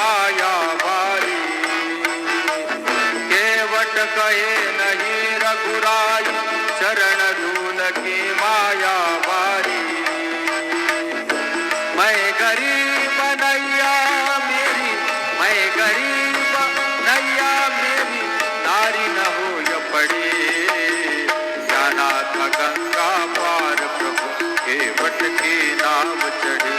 माया वारी। केवट कहे नहीं रघुराई, चरण धूल की माया वारी। मैं गरीब नैया मेरी, मैं गरीब नैया मेरी, नारी न हो य पड़ी। जाना था गंगा पार प्रभु, केवट की नाव चढ़ी।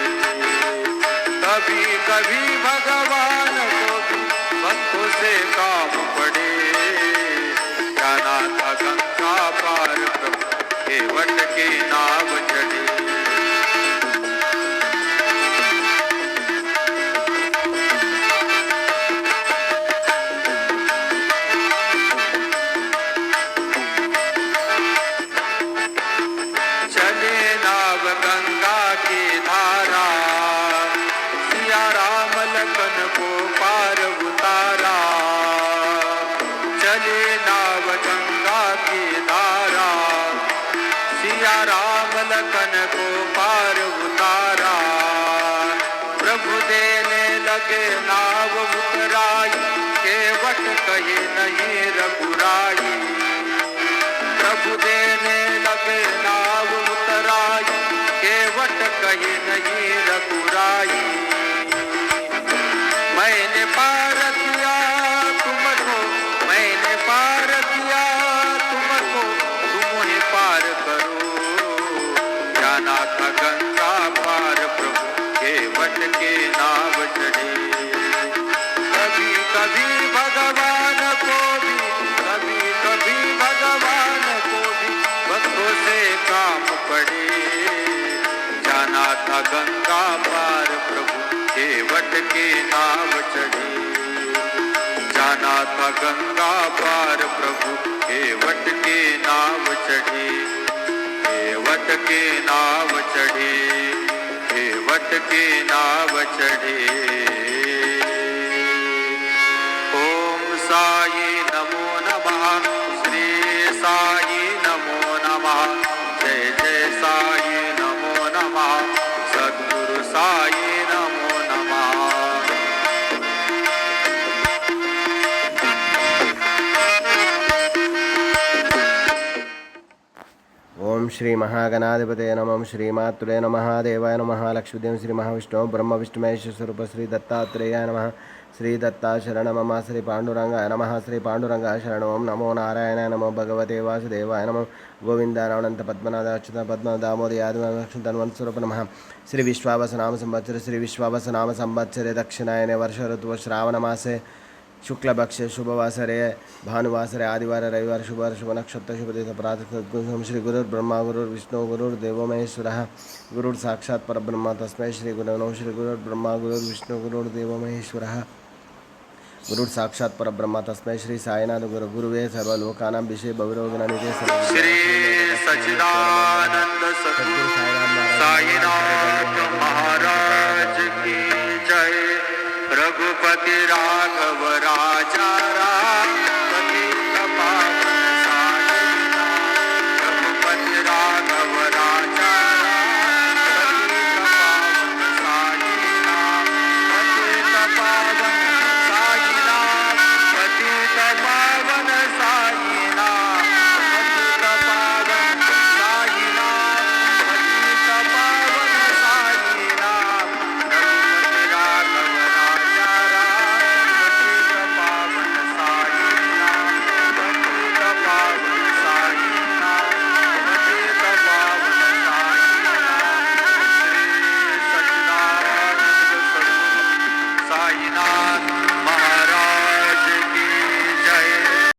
कभी कभी भगवान को भी भक्तों से काम पड़े। जाना था गंगा पार प्रभु, केवट की नाव चढ़ी। चले नाव गंगा की धारा, सिया राम लखन को पार उतारा। चले नाव गंगा की धारा, सिया राम लखन को पार उतारा। प्रभु देने लगे नाव उतराई, केवट कहे नहीं रघुराई। प्रभु देने लगे नाव उतराई, केवट कहे नहीं रघुराई। मैंने पार किया तुमको, मैंने पार किया तुमको, तुम ही पार करो। जाना था गंगा पार प्रभु, केवट के नाव चढ़े। कभी कभी भगवान को भी, कभी कभी भगवान को भी भक्तों से काम पड़े। जाना था गंगा पार प्रभु, केवट की नाव चढ़ी। जाना था गंगा पार प्रभु, केवट की नाव चढ़ी। केवट की नाव चढ़ी, केवट की नाव चढ़ी। ओम साई नमो नमः, श्री साई नमो नमः। जय जय साई नमो नमः, सद्गुरु साई नमो नमः। ओम श्री महागणाधिपतये नमः, श्रीमातुले नमः, देवाय नमः, लक्ष्मीदेव श्री महाविष्णु ब्रह्म विष्णु महेश स्वरूप श्री दत्तात्रेयाय नमः। श्री दत्ता शरण मम, श्री पांडुरंगाय नमः, श्री पांडुरंगाय शरण ओम नमो नारायणाय नमो भगवते वासुदेवाय नमो गोविंदानंत पद्मनाथ अच्युत पद्म दामोदर आदिवंशधन्वंतस्वरूप नमः। श्री विश्वावस नाम संवत्सरे, श्री विश्वावस नाम संवत्सरे, दक्षिणायने वर्ष ऋतु श्रावण मासे शुक्लपक्षे शुभवासरे भानुवासरे आदिवार रविवार शुभवार शुभ नक्षत्र शुभ दिवस प्रातः। श्री गुरुर्ब्रह्मा गुरुर्विष्णु गुरुर्देवो महेश्वरः, गुरुर् साक्षात् परब्रह्म तस्मै श्री गुरवे नमः। श्री गुरुर्ब्रह्मा गुरुर्विष्णु गुरुर्देवो महेश्वरः, गुरुर् साक्षात् परब्रह्म तस्मै श्री साईनाथ गुरु गुरुवे सर्वलोकानां विषये भविरोगिणनिधे श्री सच्चिदानंद सद्गुरु साईनाथ महाराज की जय। रघुपति राघव राजा